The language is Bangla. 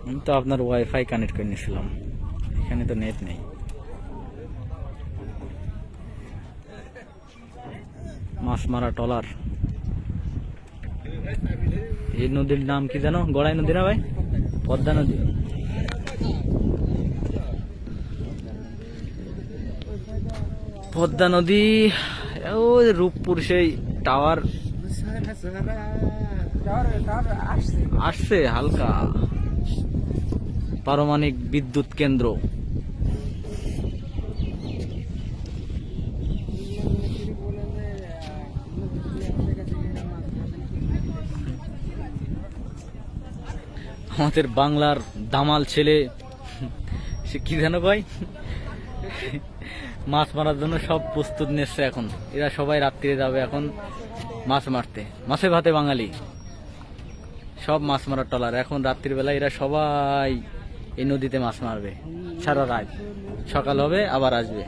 আমি তো আপনার ওয়াইফাই কানেক্ট করে নিয়েছিলাম, এখানে তো নেট নেই। মাছ মারা টলার। এই নদীর নাম কি জানো? গড়াই নদী না ভাই? পদ্মা নদী। পদ্মা নদী। ওই রূপপুর সেই টাওয়ার আসছে হালকা। পারমাণবিক বিদ্যুৎ কেন্দ্র। আমাদের বাংলার দামাল ছেলে, সে কি যেন ভাই, মাছ মারার জন্য সব প্রস্তুত নিচ্ছে এখন। এরা সবাই রাত্রিরে যাবে এখন মাছ মারতে। মাছে ভাতে বাঙালি, সব মাছ মারার টলার। এখন রাত্রির বেলা এরা সবাই এই নদীতে মাছ মারবে সারা রাত। সকাল হবে আবার আসবে।